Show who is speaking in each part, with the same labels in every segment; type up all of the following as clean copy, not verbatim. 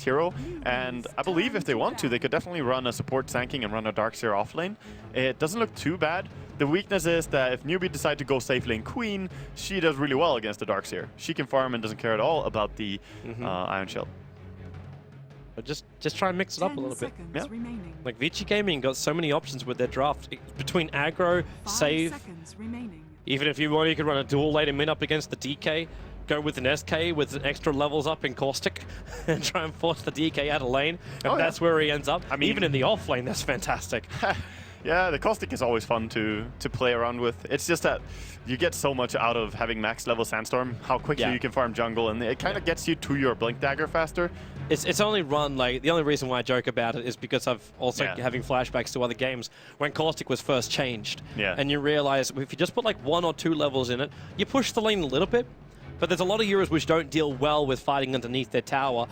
Speaker 1: hero, and I believe if they want to, they could definitely run a support tanking and run a Darkseer off lane. It doesn't look too bad. The weakness is that if Newbee decides to go safe lane Queen, she does really well against the Darkseer. She can farm and doesn't care at all about the Iron Shield.
Speaker 2: But just try and mix it up a little bit.
Speaker 1: Yeah.
Speaker 2: Like Vici Gaming got so many options with their draft between aggro, save. Even if you want, you could run a dual lane and mid up against the DK. Go with an SK with extra levels up in Caustic and try and force the DK out of lane. And that's where he ends up. I mean, even in the off lane, that's fantastic.
Speaker 1: Yeah, the Caustic is always fun to play around with. It's just that you get so much out of having max level Sandstorm, how quickly you can farm jungle, and it kind of gets you to your Blink Dagger faster.
Speaker 2: It's only run, like, the only reason why I joke about it is because I've also having flashbacks to other games when Caustic was first changed. And you realize if you just put like 1 or 2 levels in it, you push the lane a little bit. But there's a lot of heroes which don't deal well with fighting underneath their tower,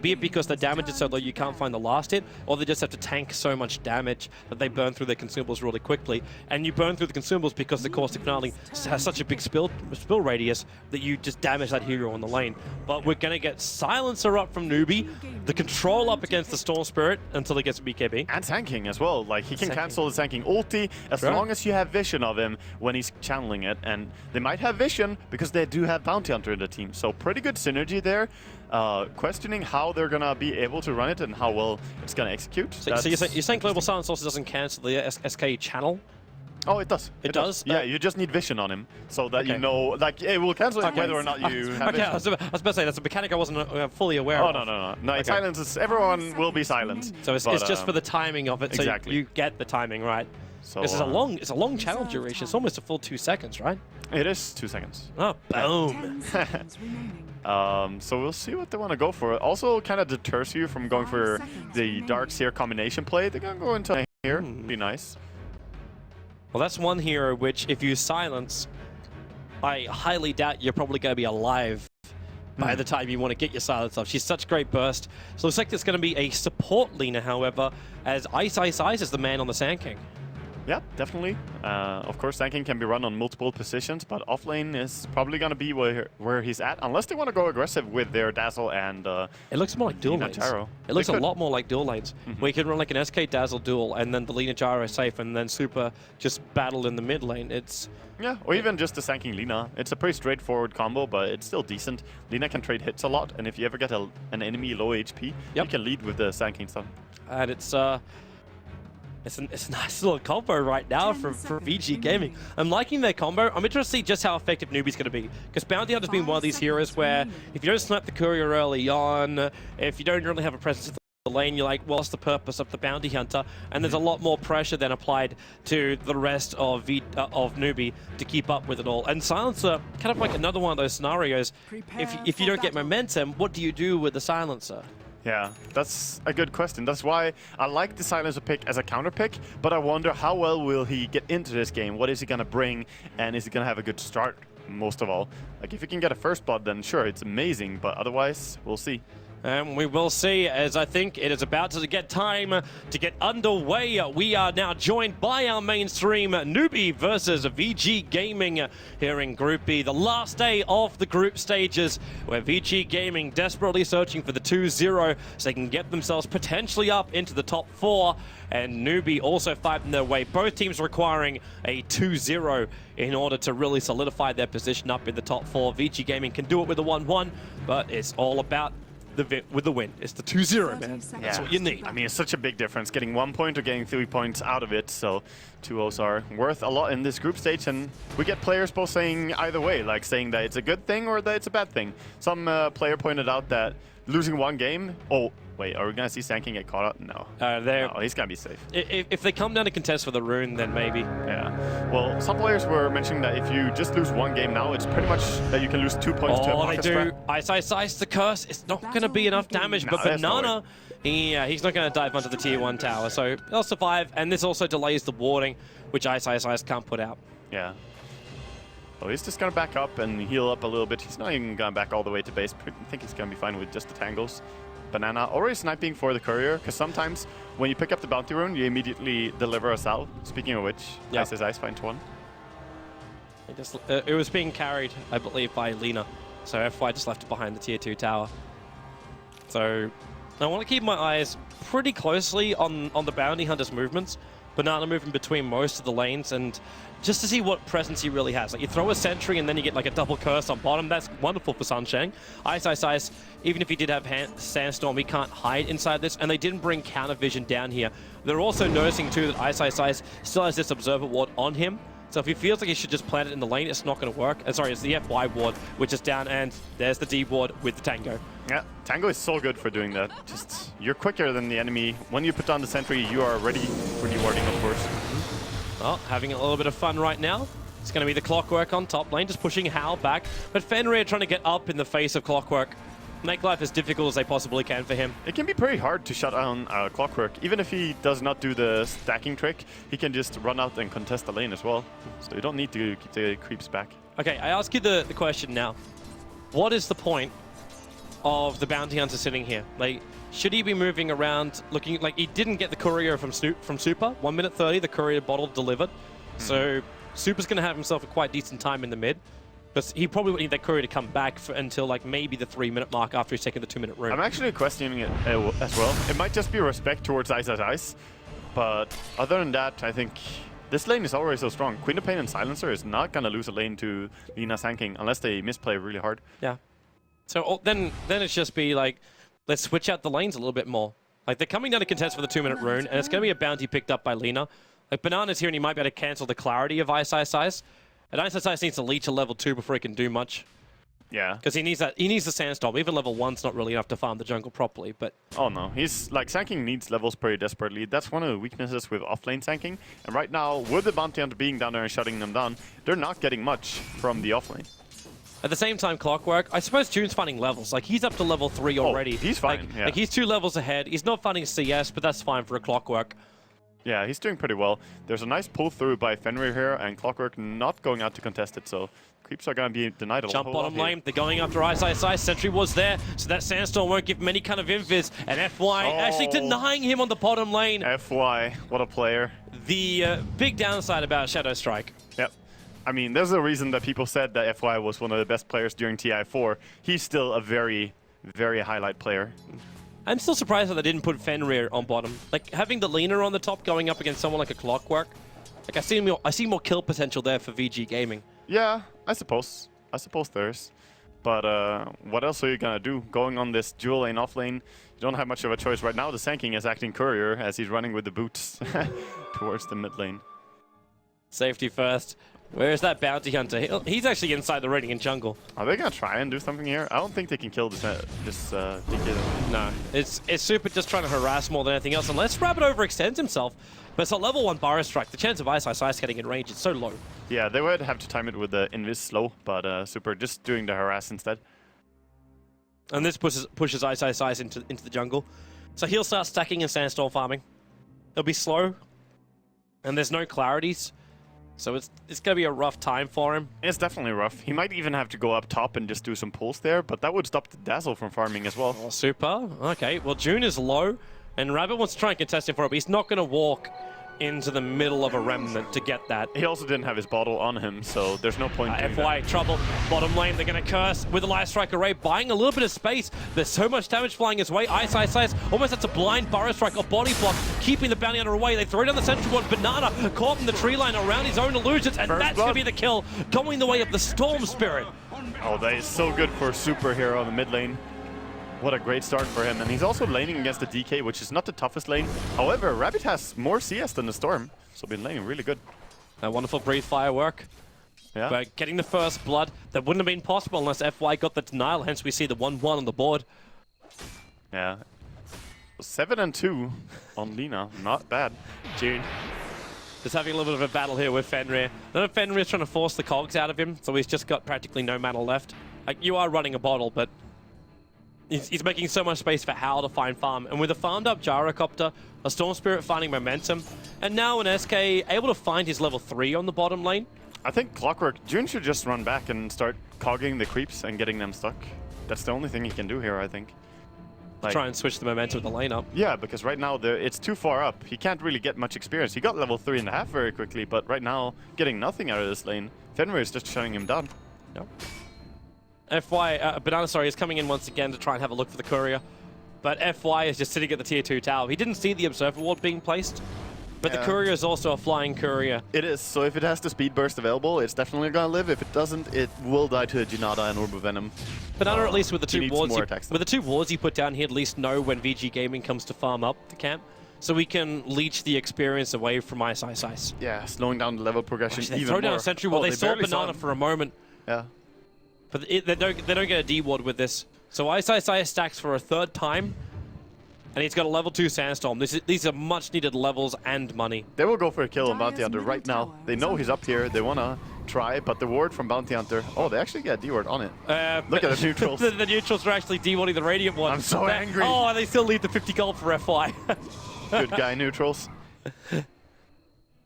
Speaker 2: be it because the damage is so low you can't find the last hit, or they just have to tank so much damage that they burn through their consumables really quickly. And you burn through the consumables because the Caustic Gnarly has such a big spill radius that you just damage that hero on the lane. But we're going to get Silencer up from Newbee, the control up against the Storm Spirit until he gets BKB.
Speaker 1: And tanking as well. Like, he can cancel the tanking ulti as long as you have vision of him when he's channeling it. And they might have vision because they do have Bounty Hunter in the team. So pretty good synergy there. Questioning how they're going to be able to run it and how well it's going to execute.
Speaker 2: So you're saying Global Silence also doesn't cancel the SK channel?
Speaker 1: Oh, it does.
Speaker 2: It does?
Speaker 1: Yeah, you just need vision on him so that you know, like, it will cancel it whether or not you have vision.
Speaker 2: I was about to say, that's a mechanic I wasn't fully aware of.
Speaker 1: No, it silences. Everyone will be silent.
Speaker 2: So it's just for the timing of it, so you get the timing right. So it's a long channel duration. It's almost a full 2 seconds, right?
Speaker 1: It is 2 seconds.
Speaker 2: Oh, boom.
Speaker 1: So we'll see what they want to go for. Also kind of deters you from going for the Darkseer combination play. They're going to go into here. Be nice.
Speaker 2: Well, that's one hero which, if you silence, I highly doubt you're probably going to be alive by the time you want to get your silence off. She's such great burst. So it looks like it's going to be a support Lina, however, as Ice is the man on the Sand King.
Speaker 1: Yeah, definitely. Of course, tanking can be run on multiple positions, but offlane is probably going to be where he's at, unless they want to go aggressive with their Dazzle and
Speaker 2: it looks more like dual lanes. It looks a lot more like dual lanes, where you can run like an SK Dazzle duel, and then the Lina Gyro is safe, and then Super just battle in the mid lane.
Speaker 1: Yeah, or even just the Sanking Lina. It's a pretty straightforward combo, but it's still decent. Lina can trade hits a lot, and if you ever get an enemy low HP, you can lead with the Sanking stun.
Speaker 2: And it's a nice little combo right now for Vici Gaming. I'm liking their combo. I'm interested to see just how effective Newbee's going to be. Because Bounty Hunter's been one of these heroes where if you don't snipe the courier early on, if you don't really have a presence in the lane, you're like, well, what's the purpose of the Bounty Hunter? And there's a lot more pressure then applied to the rest of Newbee to keep up with it all. And Silencer, kind of like another one of those scenarios. If you don't get momentum, what do you do with the Silencer?
Speaker 1: Yeah, that's a good question. That's why I like the Silencer pick as a counter pick, but I wonder how well will he get into this game? What is he going to bring? And is he going to have a good start, most of all? Like, if he can get a first blood, then sure, it's amazing, but otherwise, we'll see.
Speaker 2: And we will see, as I think it is about to get time to get underway. We are now joined by our mainstream Newbee versus Vici Gaming here in Group B. The last day of the group stages, where Vici Gaming desperately searching for the 2-0 so they can get themselves potentially up into the top 4. And Newbee also fighting their way. Both teams requiring a 2-0 in order to really solidify their position up in the top 4. Vici Gaming can do it with a 1-1, but it's all about with the win. It's the 2-0, man. That's what you need.
Speaker 1: I mean, it's such a big difference getting 1 point or getting 3 points out of it. So 2-0s are worth a lot in this group stage, and we get players both saying either way, like saying that it's a good thing or that it's a bad thing. Some player pointed out that losing 1 game. Oh, wait, are we going to see Sanking get caught up? No. No, he's going to be safe.
Speaker 2: If they come down to contest for the rune, then maybe.
Speaker 1: Yeah. Well, some players were mentioning that if you just lose 1 game now, it's pretty much that you can lose 2 points to a
Speaker 2: market
Speaker 1: spread.
Speaker 2: Ice, the curse. It's not going to be enough damage, but Banana, he's not going to dive onto the tier 1 tower, so they'll survive, and this also delays the warding, which Ice can't put out.
Speaker 1: Yeah. So he's just going to back up and heal up a little bit. He's not even going back all the way to base. I think he's going to be fine with just the tangles. Banana already sniping for the courier, because sometimes when you pick up the bounty rune, you immediately deliver a salve. Speaking of which, Ice finds 1.
Speaker 2: It was being carried, I believe, by Lina. So FY just left it behind the tier 2 tower. So I want to keep my eyes pretty closely on the bounty hunter's movements. Banana moving between most of the lanes, and just to see what presence he really has. Like, you throw a sentry and then you get like a double curse on bottom. That's wonderful for Sunshang. Ice, even if he did have Sandstorm, he can't hide inside this, and they didn't bring counter vision down here. They're also noticing too that Ice still has this observer ward on him. So if he feels like he should just plant it in the lane, it's not going to work. Sorry, it's the FY ward, which is down, and there's the D ward with the Tango.
Speaker 1: Yeah, Tango is so good for doing that. Just, you're quicker than the enemy. When you put down the sentry, you are ready for dewarding, of course.
Speaker 2: Well, having a little bit of fun right now. It's going to be the Clockwork on top lane, just pushing Hal back. But Fenrir trying to get up in the face of Clockwork. Make life as difficult as they possibly can for him.
Speaker 1: It can be pretty hard to shut down Clockwork. Even if he does not do the stacking trick, he can just run out and contest the lane as well. So you don't need to keep the creeps back.
Speaker 2: Okay, I ask you the question now. What is the point of the bounty hunter sitting here? Like, should he be moving around looking like he didn't get the courier from Super? 1 minute 30, the courier bottle delivered. So Super's going to have himself a quite decent time in the mid. But he probably would need that courier to come back until like maybe the 3 minute mark after he's taken the 2 minute rune.
Speaker 1: I'm actually questioning it as well. It might just be respect towards Ice. But other than that, I think this lane is already so strong. Queen of Pain and Silencer is not going to lose a lane to Lina Sanking unless they misplay really hard.
Speaker 2: Yeah. So then it's just be like, let's switch out the lanes a little bit more. Like, they're coming down to contest for the 2 minute rune, and it's going to be a bounty picked up by Lina. Like, Banana's here, and he might be able to cancel the clarity of Ice. And Ice needs to leech a level 2 before he can do much.
Speaker 1: Yeah.
Speaker 2: Because he needs the Sandstorm. Even level 1's not really enough to farm the jungle properly, but...
Speaker 1: Oh no, he's like, Sanking needs levels pretty desperately. That's one of the weaknesses with offlane Sanking. And right now, with the bounty hunter being down there and shutting them down, they're not getting much from the offlane.
Speaker 2: At the same time, Clockwork, I suppose June's finding levels. Like, he's up to level 3 already.
Speaker 1: Oh, he's fine, yeah.
Speaker 2: Like, he's 2 levels ahead. He's not finding CS, but that's fine for a Clockwork.
Speaker 1: Yeah, he's doing pretty well. There's a nice pull through by Fenrir here, and Clockwork not going out to contest it, so creeps are going to be denied a lot.
Speaker 2: Jump bottom lane, they're going after Ice. Sentry was there, so that Sandstorm won't give him any kind of invis, and FY actually denying him on the bottom lane.
Speaker 1: FY, what a player.
Speaker 2: The big downside about Shadow Strike.
Speaker 1: Yep. I mean, there's a reason that people said that FY was one of the best players during TI4. He's still a very, very highlight player.
Speaker 2: I'm still surprised that they didn't put Fenrir on bottom. Like, having the leaner on the top going up against someone like a Clockwork, like, I see more kill potential there for Vici Gaming.
Speaker 1: Yeah, I suppose there is. But what else are you gonna do? Going on this dual lane off lane, you don't have much of a choice right now. The Sanking is acting courier as he's running with the boots towards the mid lane.
Speaker 2: Safety first. Where is that bounty hunter? He's actually inside the Radiant jungle.
Speaker 1: Are they gonna try and do something here? I don't think they can kill this DK.
Speaker 2: No, it's Super just trying to harass more than anything else. Unless Rabbit overextends himself. But it's a level 1 Barra Strike. The chance of Ice getting in range is so low.
Speaker 1: Yeah, they would have to time it with the invis slow, but Super just doing the harass instead.
Speaker 2: And this pushes Ice into the jungle. So he'll start stacking and Sandstorm farming. It'll be slow. And there's no clarities. So it's going to be a rough time for him.
Speaker 1: It's definitely rough. He might even have to go up top and just do some pulls there, but that would stop the Dazzle from farming as well.
Speaker 2: Oh, Super. Okay, well, June is low, and Rabbit wants to try and contest him for it, but he's not going to walk into the middle of a Remnant to get that.
Speaker 1: He also didn't have his bottle on him, so there's no point doing
Speaker 2: FY
Speaker 1: that.
Speaker 2: trouble. Bottom lane, they're going to curse with the Light Strike Array, buying a little bit of space. There's so much damage flying his way. Ice. Almost that's a blind Burrow Strike or body block, keeping the bounty hunter away. They throw down the central one. Banana caught in the tree line around his own illusions, and that's going to be the kill, going the way of the Storm Spirit.
Speaker 1: Oh, that is so good for Super here on the mid lane. What a great start for him. And he's also laning against the DK, which is not the toughest lane. However, Rabbit has more CS than the Storm, so been laning really good.
Speaker 2: A wonderful Breathe firework.
Speaker 1: Yeah.
Speaker 2: But getting the first blood, that wouldn't have been possible unless FY got the denial, hence we see the 1-1 on the board.
Speaker 1: Yeah. 7-2 on Lina, not bad.
Speaker 2: June just having a little bit of a battle here with Fenrir. Then Fenrir's trying to force the cogs out of him, so he's just got practically no mana left. Like, you are running a bottle, but he's making so much space for Hal to find farm. And with a farmed up Gyrocopter, a Storm Spirit finding momentum, and now an SK able to find his level 3 on the bottom lane.
Speaker 1: I think Clockwork, June should just run back and start cogging the creeps and getting them stuck. That's the only thing he can do here, I think. Like,
Speaker 2: try and switch the momentum of the lane up.
Speaker 1: Yeah, because right now it's too far up. He can't really get much experience. He got level 3.5 very quickly, but right now, getting nothing out of this lane. Fenrir is just shutting him down.
Speaker 2: Yep. FY, Banana, sorry, is coming in once again to try and have a look for the courier. But FY is just sitting at the tier 2 tower. He didn't see the observer ward being placed, but the courier is also a flying courier.
Speaker 1: It is, so if it has the speed burst available, it's definitely gonna live. If it doesn't, it will die to a Janata and Orb of Venom.
Speaker 2: Banana, at least with the two wards you put down, he at least know when Vici Gaming comes to farm up the camp, so we can leech the experience away from Ice Ice Ice.
Speaker 1: Yeah, slowing down the level progression even more.
Speaker 2: Throw down a sentry ward. They saw Banana for a moment.
Speaker 1: Yeah.
Speaker 2: But they don't get a D ward with this. So Ice Ice Ice stacks for a third time, and he's got a level 2 Sandstorm. These are much needed levels and money.
Speaker 1: They will go for a kill on Bounty Hunter right now. They know he's up here. They want to try, but the ward from Bounty Hunter... Oh, they actually get a D-ward on it. Look at the neutrals.
Speaker 2: the neutrals are actually D-warding the Radiant one.
Speaker 1: I'm so angry.
Speaker 2: Oh, and they still leave the 50 gold for FY.
Speaker 1: Good guy, neutrals.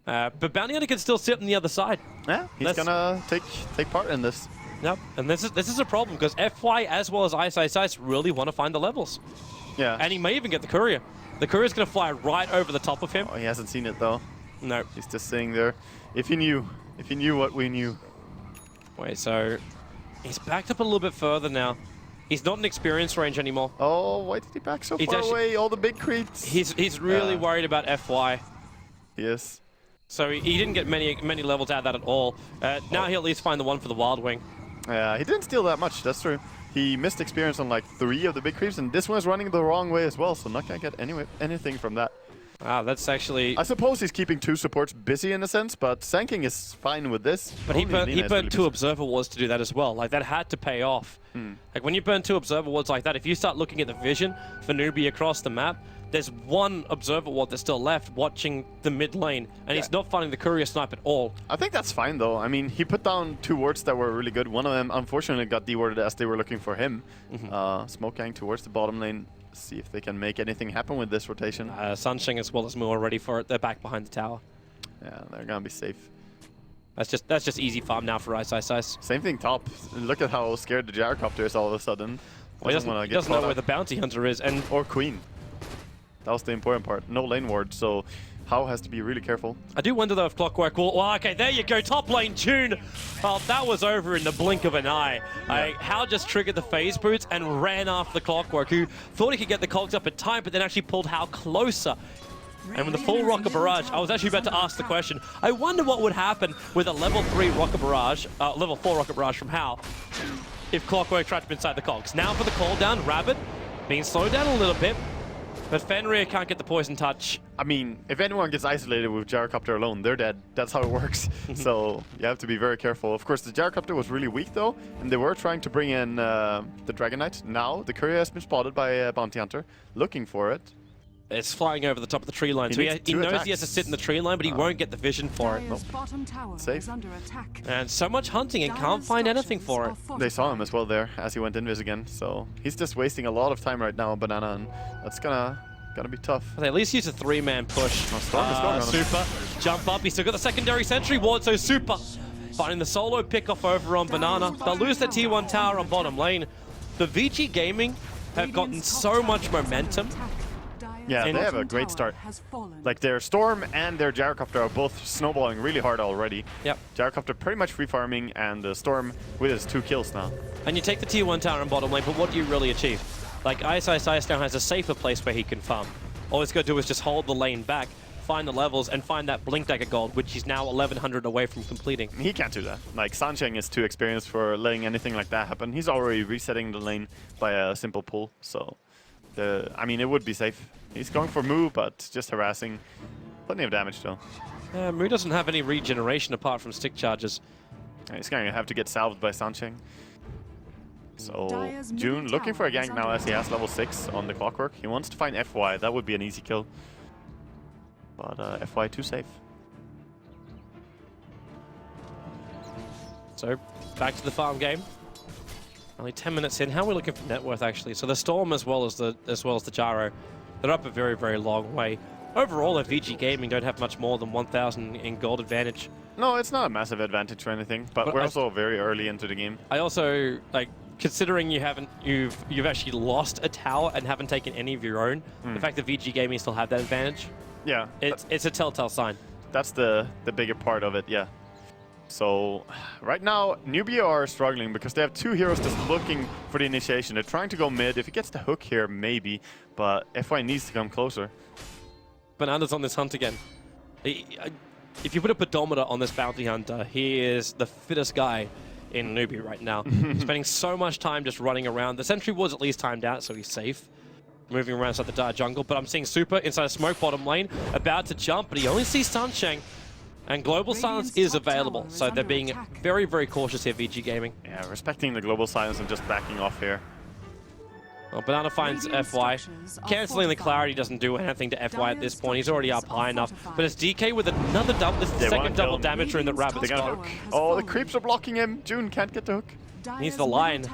Speaker 2: But Bounty Hunter can still sit on the other side.
Speaker 1: Yeah, he's gonna take part in this.
Speaker 2: Yep, and this is a problem because FY as well as Ice Ice Ice really want to find the levels.
Speaker 1: Yeah.
Speaker 2: And he may even get the courier. The courier's going to fly right over the top of him.
Speaker 1: Oh, he hasn't seen it though.
Speaker 2: No.
Speaker 1: He's just sitting there. If he knew what we knew.
Speaker 2: Wait, so he's backed up a little bit further now. He's not in experience range anymore.
Speaker 1: Oh, why did he back so far away? All the big creeps.
Speaker 2: He's really worried about FY.
Speaker 1: Yes.
Speaker 2: So he didn't get many levels out of that at all. Now he'll at least find the one for the Wild Wing.
Speaker 1: Yeah, he didn't steal that much, that's true. He missed experience on like 3 of the big creeps, and this one's running the wrong way as well, so not gonna get anything from that.
Speaker 2: Wow, that's actually...
Speaker 1: I suppose he's keeping 2 supports busy in a sense, but Sanking is fine with this.
Speaker 2: But he burned 2 Observer Wards to do that as well. Like, that had to pay off. Like, when you burn 2 Observer Wards like that, if you start looking at the vision for Newbee across the map, there's 1 Observer Ward that's still left watching the mid lane, and he's not finding the courier snipe at all.
Speaker 1: I think that's fine, though. I mean, he put down 2 wards that were really good. One of them, unfortunately, got dewarded as they were looking for him. Smoke gang towards the bottom lane. See if they can make anything happen with this rotation.
Speaker 2: Sunshine as well as Moo are ready for it. They're back behind the tower.
Speaker 1: Yeah, they're gonna be safe.
Speaker 2: That's just easy farm now for Ice Ice Ice.
Speaker 1: Same thing top. Look at how scared the Gyrocopter is all of a sudden.
Speaker 2: Well, he doesn't know where the Bounty Hunter is, and
Speaker 1: or Queen. That was the important part. No lane ward, so How has to be really careful.
Speaker 2: I do wonder though if Clockwork will... Well, okay, there you go, top lane June. Oh, that was over in the blink of an eye. Yeah. How just triggered the phase boots and ran after the Clockwork, who thought he could get the cogs up in time, but then actually pulled How closer. And with the full Rocket Barrage, I was actually about to ask the question, I wonder what would happen with a level 3 Rocket Barrage, level 4 Rocket Barrage from How if Clockwork trapped him inside the cogs. Now for the call down, Rabbit being slowed down a little bit, but PanDarea can't get the poison touch.
Speaker 1: I mean, if anyone gets isolated with Gyrocopter alone, they're dead. That's how it works. So you have to be very careful. Of course, the Gyrocopter was really weak though, and they were trying to bring in the Dragon Knight. Now the courier has been spotted by a Bounty Hunter, looking for it.
Speaker 2: It's flying over the top of the tree line, so he knows he has to sit in the tree line, but he won't get the vision for it.
Speaker 1: Nope. Safe.
Speaker 2: And so much hunting and can't find anything for it.
Speaker 1: They saw him as well there as he went invis again, so he's just wasting a lot of time right now, Banana, and that's gonna be tough.
Speaker 2: They at least use a 3-man push.
Speaker 1: Super.
Speaker 2: Jump up, he's still got the secondary sentry ward, so Super finding the solo pick-off over on Banana. They'll lose their T1 tower on bottom lane. The Vici Gaming have gotten so much momentum.
Speaker 1: Yeah, they have a great start. Like their Storm and their Gyrocopter are both snowballing really hard already.
Speaker 2: Yep.
Speaker 1: Gyrocopter pretty much free farming, and the Storm with his 2 kills now.
Speaker 2: And you take the T1 tower in bottom lane, but what do you really achieve? Like Ice now has a safer place where he can farm. All he's got to do is just hold the lane back, find the levels, and find that Blink Dagger gold, which he's now 1100 away from completing.
Speaker 1: He can't do that. Like Sancheng is too experienced for letting anything like that happen. He's already resetting the lane by a simple pull, so I mean, it would be safe. He's going for Moo, but just harassing. Plenty of damage, though.
Speaker 2: Moo doesn't have any regeneration apart from stick charges.
Speaker 1: He's going to have to get salved by Sancheng. So, June looking for a gank now as he has level 6 on the Clockwork. He wants to find FY. That would be an easy kill. But FY too safe.
Speaker 2: So, back to the farm game. Only 10 minutes in. How are we looking for net worth, actually? So the Storm as well as the Gyro, they're up a very, very long way. Overall, if Vici Gaming don't have much more than 1,000 in gold advantage.
Speaker 1: No, it's not a massive advantage or anything, but we're also very early into the game.
Speaker 2: I also, like, considering you've actually lost a tower and haven't taken any of your own, the fact that Vici Gaming still have that advantage,
Speaker 1: yeah,
Speaker 2: it's a telltale sign.
Speaker 1: That's the bigger part of it, yeah. So, right now, Newbee are struggling because they have 2 heroes just looking for the initiation. They're trying to go mid. If he gets the hook here, maybe. but FY needs to come closer.
Speaker 2: Banana's on this hunt again. If you put a pedometer on this bounty hunter, he is the fittest guy in Newbee right now. Spending so much time just running around. The sentry was at least timed out, so he's safe. Moving around inside the dark jungle, but I'm seeing Super inside a smoke bottom lane, about to jump, but he only sees Sunshine. And Global Silence is available, so they're being very, very cautious here, Vici Gaming.
Speaker 1: Yeah, respecting the Global Silence and just backing off here.
Speaker 2: Well, Banana finds FY. Cancelling the clarity doesn't do anything to FY at this point. He's already up high enough. But it's DK with another double. This is the second double damage in the Rabbit's got.
Speaker 1: Oh, the creeps are blocking him. June can't get the hook.
Speaker 2: Needs the line.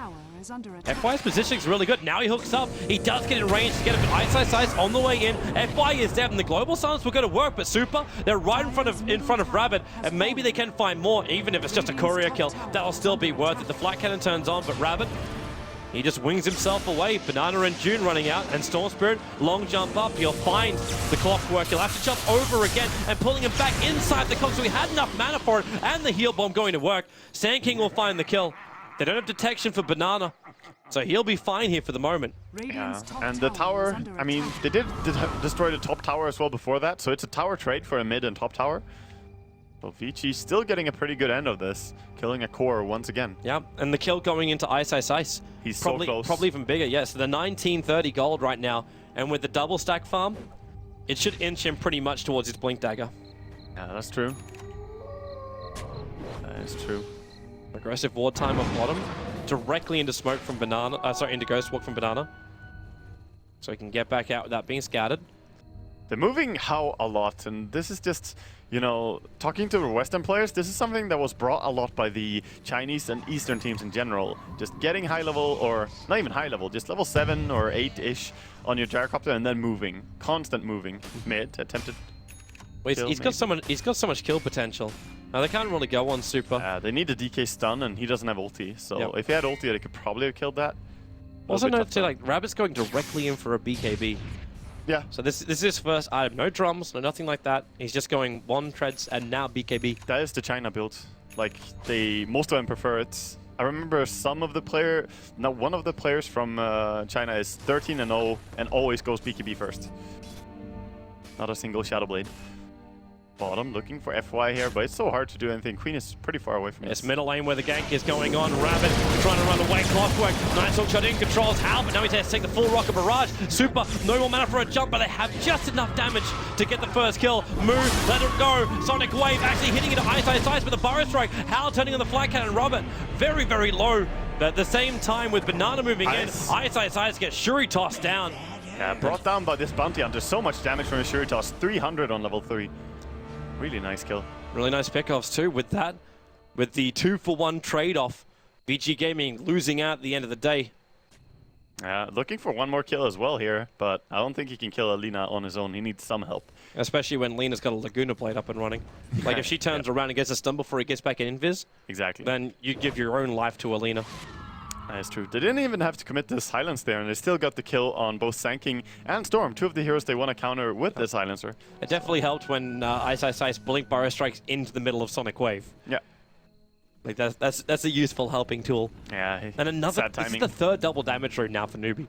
Speaker 2: FY's positioning is really good. Now he hooks up. He does get in range to get a good ice on the way in. FY is dead, and the Global Silence will go to work, but Super, they're right in front of Rabbit, and maybe they can find more, even if it's just a courier kill. That'll still be worth it. The flat cannon turns on, but Rabbit, he just wings himself away. Banana and June running out, and Storm Spirit, long jump up. He'll find the clockwork. He'll have to jump over again and pulling him back inside the clock, so he had enough mana for it, and the heal bomb going to work. Sand King will find the kill. They don't have detection for Banana, so he'll be fine here for the moment.
Speaker 1: Yeah, and the tower, I mean, they did destroy the top tower as well before that, so it's a tower trade for a mid and top tower. So Vici's still getting a pretty good end of this, killing a core once again.
Speaker 2: Yeah, and the kill going into Ice.
Speaker 1: He's
Speaker 2: probably,
Speaker 1: so close.
Speaker 2: Probably even bigger, yes. So the 1930 gold right now, and with the double stack farm, it should inch him pretty much towards his Blink Dagger.
Speaker 1: Yeah, that's true. That is true.
Speaker 2: Aggressive ward time on bottom, directly into smoke from Banana, into Ghost Walk from Banana. So he can get back out without being scattered.
Speaker 1: They're moving How a lot, and this is just, you know, talking to the Western players, this is something that was brought a lot by the Chinese and Eastern teams in general. Just getting high level, or not even high level, just level 7 or 8-ish on your gyrocopter and then moving. Constant moving. Mid, attempted.
Speaker 2: Well, he's got so much kill potential. Now they can't really go on Super.
Speaker 1: They need a DK stun, and he doesn't have ulti. So if he had ulti, they could probably have killed that.
Speaker 2: Also note too, like, Rabbit's going directly in for a BKB.
Speaker 1: Yeah.
Speaker 2: So this is his first item. No drums, no nothing like that. He's just going 1 treads and now BKB.
Speaker 1: That is the China build. Like, most of them prefer it. I remember one of the players from China is 13-0 and always goes BKB first. Not a single Shadow Blade. Bottom looking for FY here, but it's so hard to do anything. Queen is pretty far away from it.
Speaker 2: It's middle lane where the gank is going on. Rabbit trying to run away. Clockwork. Nice hook shot in. Controls Hal, but now he has to take the full rocket barrage. Super. No more mana for a jump, but they have just enough damage to get the first kill. Move. Let it go. Sonic Wave actually hitting into Ice with a Burrow Strike. Hal turning on the flat cannon. Robert very, very low. But at the same time with Banana moving in, Ice gets Shuri tossed down.
Speaker 1: Yeah, brought down by this bounty hunter. So much damage from a Shuri toss. 300 on level 3. Really nice kill.
Speaker 2: Really nice pickoffs too with that. With the 2-for-1 trade-off. Vici Gaming losing out at the end of the day.
Speaker 1: Looking for one more kill as well here, but I don't think he can kill Alina on his own. He needs some help. Especially
Speaker 2: when Lena's got a Laguna Blade up and running. Like if she turns around and gets a stun before he gets back in invis, then you give your own life to Alina.
Speaker 1: That's true. They didn't even have to commit the silence there, and they still got the kill on both Sand King and Storm, 2 of the heroes they want to counter with the silencer.
Speaker 2: It definitely helped when Ice blink Burrow Strikes into the middle of Sonic Wave.
Speaker 1: Yeah.
Speaker 2: Like that's a useful helping tool.
Speaker 1: Yeah.
Speaker 2: And another, this is the 3rd double damage rune now for Newbee.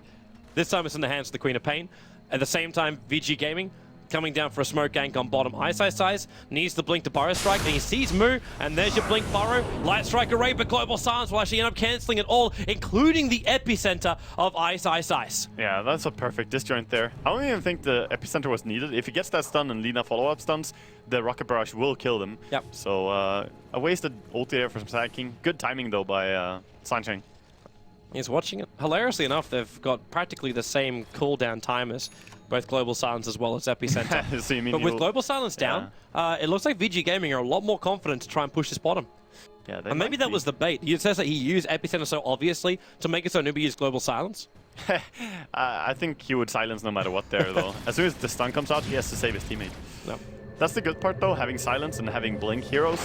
Speaker 2: This time it's in the hands of the Queen of Pain. At the same time, Vici Gaming coming down for a smoke gank on bottom. Ice needs the blink to Burrow Strike, and he sees Moo, and there's your blink Burrow. Light Strike array, but Global Silence will actually end up cancelling it all, including the epicenter of Ice.
Speaker 1: Yeah, that's a perfect disjoint there. I don't even think the epicenter was needed. If he gets that stun and Lina follow-up stuns, the Rocket Barrage will kill them.
Speaker 2: Yep.
Speaker 1: So a wasted ulti there for some Sand King. Good timing though by Sunshine.
Speaker 2: He's watching it. Hilariously enough, they've got practically the same cooldown timers, both Global Silence as well as Epicenter.
Speaker 1: So you mean
Speaker 2: but with Global Silence down, it looks like Vici Gaming are a lot more confident to try and push this bottom.
Speaker 1: Yeah,
Speaker 2: and maybe that was the bait. It says that he used Epicenter so obviously to make it so Newbee used Global Silence.
Speaker 1: I think he would silence no matter what there, though. As soon as the stun comes out, he has to save his teammate.
Speaker 2: No.
Speaker 1: That's the good part, though, having silence and having blink heroes.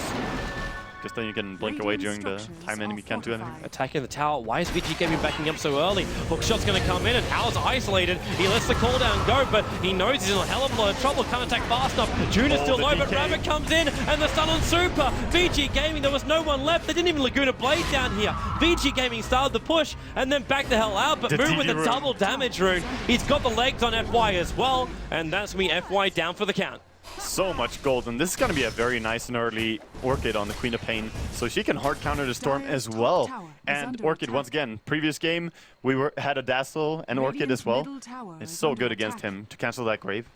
Speaker 1: because then you can blink away during the time enemy can't do anything.
Speaker 2: Attacking the tower. Why is Vici Gaming backing up so early? Hookshot's going to come in, and Hal's isolated. He lets the cooldown go, but he knows he's in a hell of a lot of trouble. Can't attack fast enough. June is still low, but Rabbit comes in, and the Sullen Super. Vici Gaming, there was no one left. They didn't even Laguna Blade down here. Vici Gaming started the push, and then back the hell out, but Moo with a double damage rune. He's got the legs on FY as well, and that's me FY down for the count.
Speaker 1: So much gold, and this is going to be a very nice and early Orchid on the Queen of Pain, so she can hard counter the Storm as well. And Orchid, once again, previous game, we had a Dazzle and Orchid as well. It's so good against him to cancel that Grave.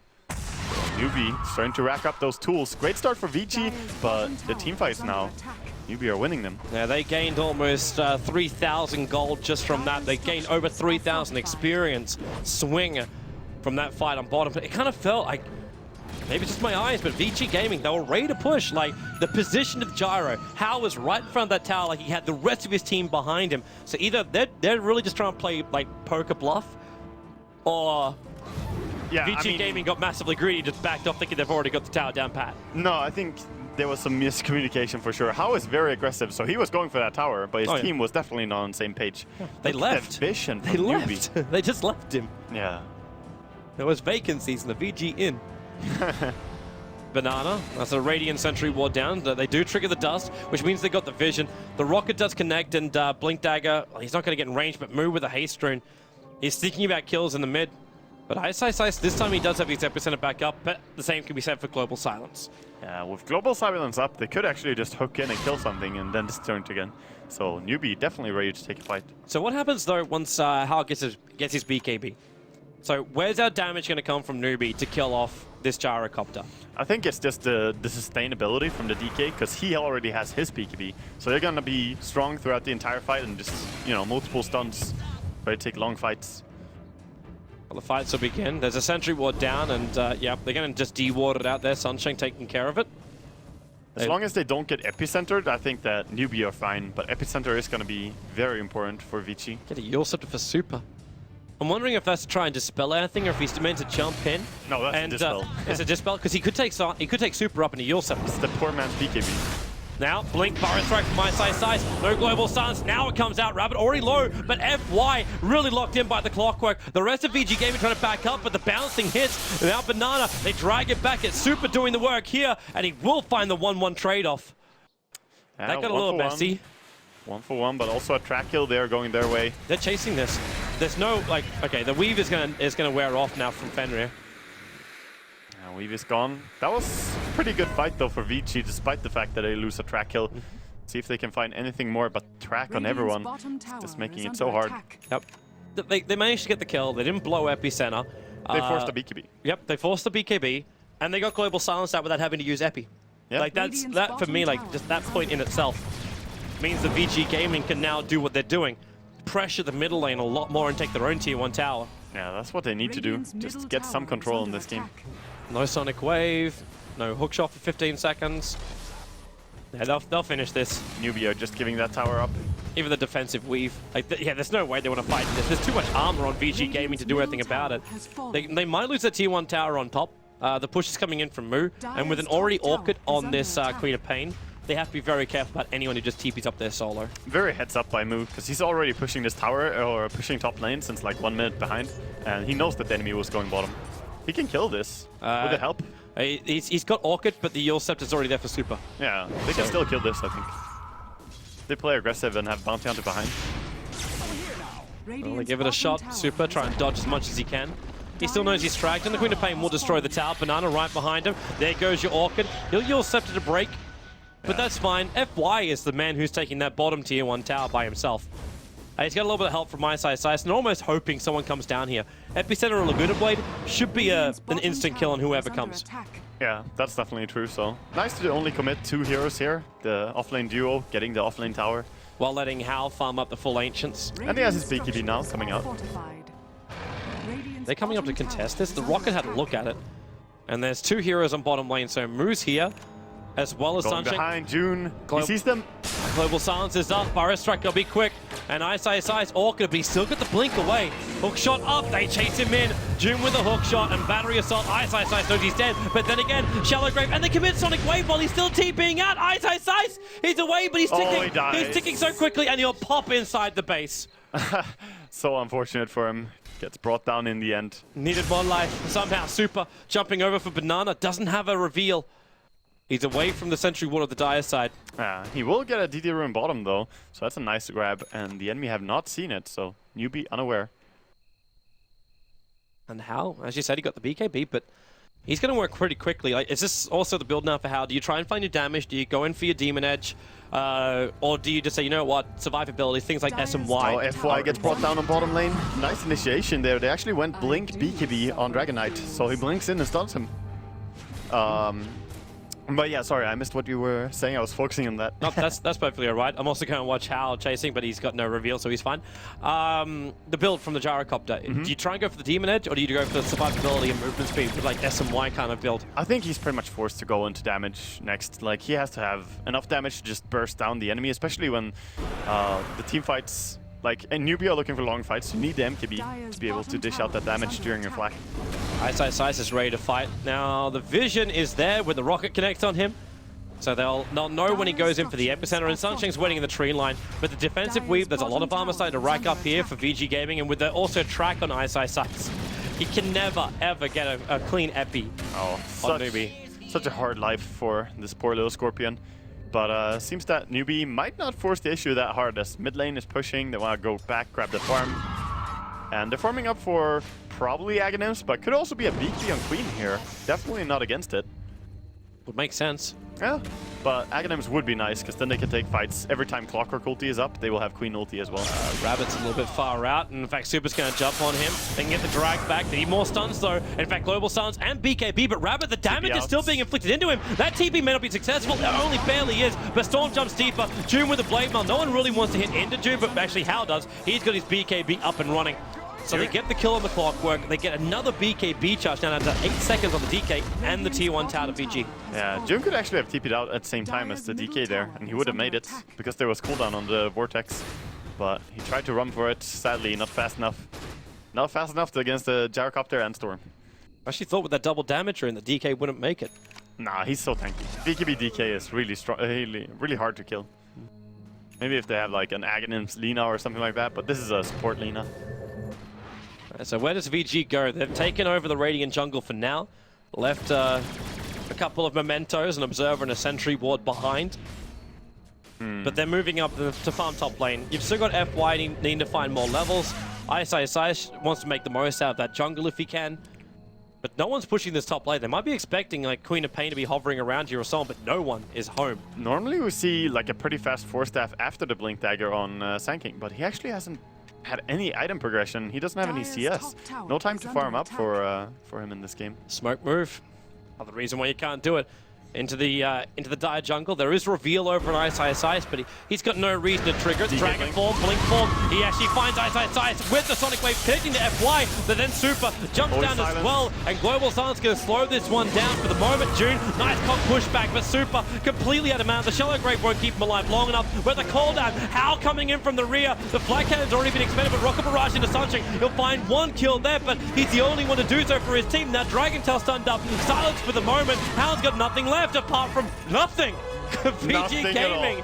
Speaker 1: Newbee starting to rack up those tools. Great start for Vici, but the team fights now, Newbee are winning them.
Speaker 2: Yeah, they gained almost 3,000 gold just from that. They gained over 3,000 experience swing from that fight on bottom. But it kind of felt like, maybe it's just my eyes, but Vici Gaming, they were ready to push. Like, the position of Gyro, Hal was right in front of that tower, like he had the rest of his team behind him. So either they're really just trying to play like poker bluff, or Vici Gaming got massively greedy, just backed off thinking they've already got the tower down pat.
Speaker 1: No, I think there was some miscommunication for sure. Hal is very aggressive, so he was going for that tower, but his team was definitely not on the same page.
Speaker 2: Yeah, they left.
Speaker 1: Vision from
Speaker 2: they
Speaker 1: Newbee.
Speaker 2: left. They just left him.
Speaker 1: Yeah.
Speaker 2: There was vacancies in the VG in. Banana, that's a Radiant Sentry Ward down. They do trigger the dust, which means they got the vision. The rocket does connect, and Blink Dagger, he's not going to get in range, but Moo with a haste rune. He's thinking about kills in the mid. But Ice, this time he does have his epicenter back up, but the same can be said for Global Silence.
Speaker 1: Yeah, with Global Silence up, they could actually just hook in and kill something and then just turn it again. So Newbee definitely ready to take a fight.
Speaker 2: So what happens though once Hal gets his BKB? So where's our damage going to come from Newbee to kill off this Gyrocopter?
Speaker 1: I think it's just the sustainability from the DK, because he already has his BKB. So they're going to be strong throughout the entire fight and just, multiple stunts, ready to take long fights.
Speaker 2: Well, the fights will begin. There's a sentry ward down, and yeah, they're going to just de-ward it out there. Sunshine taking care of it.
Speaker 1: As long as they don't get epicentered, I think that Newbee are fine, but epicenter is going to be very important for Vici.
Speaker 2: Get a Yule Scepter for super. I'm wondering if that's to try and dispel anything, or if he's meant to jump in.
Speaker 1: No, that's a dispel.
Speaker 2: It's a dispel, because he could take super up in a Yule Scepter.
Speaker 1: It's the poor man's BKB.
Speaker 2: Now, Blink, Burrow Strike from my side. No Global Silence. Now it comes out. Rabbit already low, but FY really locked in by the clockwork. The rest of VG Gaming trying to back up, but the bouncing hits. Now Banana, they drag it back. It's Super doing the work here, and he will find the 1-1 trade-off. That got a little messy.
Speaker 1: 1-for-1, but also a track kill there going their way.
Speaker 2: They're chasing this. There's no, okay, the weave is gonna wear off now from Fenrir.
Speaker 1: Weave is gone. That was a pretty good fight though for Vici, despite the fact that they lose a track kill. See if they can find anything more but track on everyone. Just making it so hard.
Speaker 2: Yep. They managed to get the kill. They didn't blow epicenter.
Speaker 1: They forced the BKB.
Speaker 2: Yep, they forced the BKB, and they got Global Silence out without having to use epi. Yep. Like that for me, like just that point in itself means that VG Gaming can now do what they're doing. Pressure the middle lane a lot more and take their own tier 1 tower.
Speaker 1: Yeah, that's what they need to do. Just get some control in this game.
Speaker 2: No Sonic Wave, no hookshot for 15 seconds. Yeah, they'll finish this.
Speaker 1: Newbee are just giving that tower up.
Speaker 2: Even the defensive weave. Yeah, there's no way they want to fight this. There's too much armor on VG Gaming to do anything about it. They might lose their tier 1 tower on top. The push is coming in from Moo, and with an already Orchid on this Queen of Pain, they have to be very careful about anyone who just TPs up their solo. Very
Speaker 1: heads up by Moo, because he's already pushing this tower, or pushing top lane since like 1 minute behind, and he knows that the enemy was going bottom. He can kill this. Would it help?
Speaker 2: He's got Orchid, but the Yule Scepter's already there for super.
Speaker 1: Yeah, they can still kill this, I think. They play aggressive and have Bounty Hunter behind.
Speaker 2: Well, they give it a shot. Super, try and dodge as much as he can. He still knows he's tracked, and the Queen of Pain will destroy the tower. Banana right behind him. There goes your Orchid. He'll Yule Scepter to break. But that's fine. FY is the man who's taking that bottom tier 1 tower by himself. He's got a little bit of help from my side, and almost hoping someone comes down here. Epicenter or Laguna Blade should be an instant kill on whoever comes.
Speaker 1: Yeah, that's definitely true. So nice to only commit 2 heroes here. The offlane duo getting the offlane tower.
Speaker 2: While letting Hal farm up the full Ancients.
Speaker 1: And he has his BKB now coming out.
Speaker 2: They're coming up to contest this. The Rocket had a look at it. And there's 2 heroes on bottom lane, so Moo's here. As well as
Speaker 1: Going
Speaker 2: Sunshine.
Speaker 1: behind June. He sees them.
Speaker 2: Global Silence is up. Burrow Strike gonna be quick. And Ice Orchid, but he's still got the blink away. Hook shot up, they chase him in. June with a hook shot and battery assault. Ice knows he's dead. But then again, Shallow Grave, and they commit Sonic Wave while he's still TPing out. Ice, he's away, but he's ticking. He's ticking so quickly, and he'll pop inside the base.
Speaker 1: So unfortunate for him. Gets brought down in the end.
Speaker 2: Needed more life. Somehow Super jumping over for Banana. Doesn't have a reveal. He's away from the Sentry Ward of the Dire side.
Speaker 1: He will get a DD rune bottom though, so that's a nice grab. And the enemy have not seen it, so Newbee unaware.
Speaker 2: And Hal, as you said, he got the BKB, but he's going to work pretty quickly. Like, is this also the build now for Hal? Do you try and find your damage? Do you go in for your Demon Edge? Or do you just say, you know what, survivability, things like S and Y?
Speaker 1: Oh, FY gets brought down on bottom lane. Nice initiation there. They actually went Blink BKB on Dragon Knight, so he blinks in and stuns him. But yeah, sorry, I missed what you were saying. I was focusing on that.
Speaker 2: No, that's perfectly all right. I'm also going to watch Hal chasing, but he's got no reveal, so he's fine. The build from the Gyrocopter, do you try and go for the Demon Edge, or do you go for the survivability and movement speed with like S and Y kind of build?
Speaker 1: I think he's pretty much forced to go into damage next. Like, he has to have enough damage to just burst down the enemy, especially when the team fights. Like, and Newbee are looking for long fights. You need the MKB to be able to dish out that damage during your flash.
Speaker 2: Ice is ready to fight. Now, the vision is there when the rocket connects on him. So they'll know when he goes in for the epicenter, and Sunshine's waiting in the tree line. But the defensive weave, there's a lot of armor starting to rack up here for Vici Gaming, and with the also track on Ice, he can never, ever get a clean epi on Newbee.
Speaker 1: Such a hard life for this poor little Scorpion. But seems that Newbee might not force the issue that hard, as mid lane is pushing. They want to go back, grab the farm. And they're farming up for probably Aghanims, but could also be a BK on Queen here. Definitely not against it.
Speaker 2: Would make sense.
Speaker 1: Yeah, but Aghanims would be nice, because then they can take fights. Every time Clockwork ulti is up, they will have Queen ulti as well.
Speaker 2: Rabbit's a little bit far out, and in fact, Super's going to jump on him. They can get the drag back. They need more stuns, though. In fact, Global Silence and BKB, but Rabbit, the damage is still being inflicted into him. That TP may not be successful. It only barely is, but Storm jumps deeper. June with the Blade Mail. No one really wants to hit into June, but actually Hal does. He's got his BKB up and running. So they get the kill on the Clockwork, they get another BKB charge down to 8 seconds on the DK and the tier 1 tower to VG.
Speaker 1: Yeah, June could actually have TP'd out at the same time as the DK there, and he would have made it, because there was cooldown on the Vortex. But he tried to run for it, sadly not fast enough. Not fast enough against the Gyrocopter and Storm.
Speaker 2: I actually thought with that double damage rune, the DK wouldn't make it.
Speaker 1: Nah, he's so tanky. BKB DK is really strong, really hard to kill. Maybe if they have like an Aghanim's Lina or something like that, but this is a support Lina.
Speaker 2: So where does VG go? They've taken over the Radiant jungle for now. Left a couple of Mementos, an Observer and a Sentry Ward behind. But they're moving up to farm top lane. You've still got FY needing to find more levels. Ice wants to make the most out of that jungle if he can. But no one's pushing this top lane. They might be expecting like Queen of Pain to be hovering around here or so on, but no one is home. Normally
Speaker 1: we see like a pretty fast 4-staff after the Blink Dagger on Sand King, but he actually hasn't had any item progression. He doesn't have any CS. No time to farm up for him in this game.
Speaker 2: Smoke move. Another reason why you can't do it. Into the dire jungle. There is reveal over an Ice, but he's got no reason to trigger it. Dragon form, blink form. He actually finds Ice with the Sonic Wave connecting to FY, but then Super jumps down as well, and Global Silence going to slow this one down for the moment. June, nice cock pushback, but Super completely out of mana. The Shallow Grave won't keep him alive long enough. With the cooldown, Hal coming in from the rear. The flag cannon's already been expended, but Rocket Barrage into Sunshine. He'll find one kill there, but he's the only one to do so for his team. Now Dragon Tail stunned up. Silence for the moment. Hal's got nothing left apart from nothing. Vici Gaming,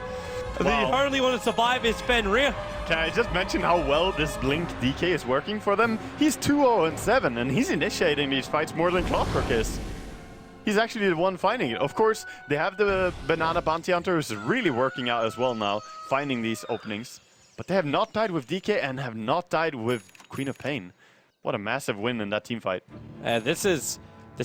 Speaker 2: the only one to survive is Fenrir.
Speaker 1: Can I just mention how well this Blink DK is working for them? He's 2-0-7, and he's initiating these fights more than Clockwork is. He's actually the one finding it. Of course, they have the Banana Bounty Hunter who's really working out as well now, finding these openings. But they have not died with DK and have not died with Queen of Pain. What a massive win in that team fight.
Speaker 2: This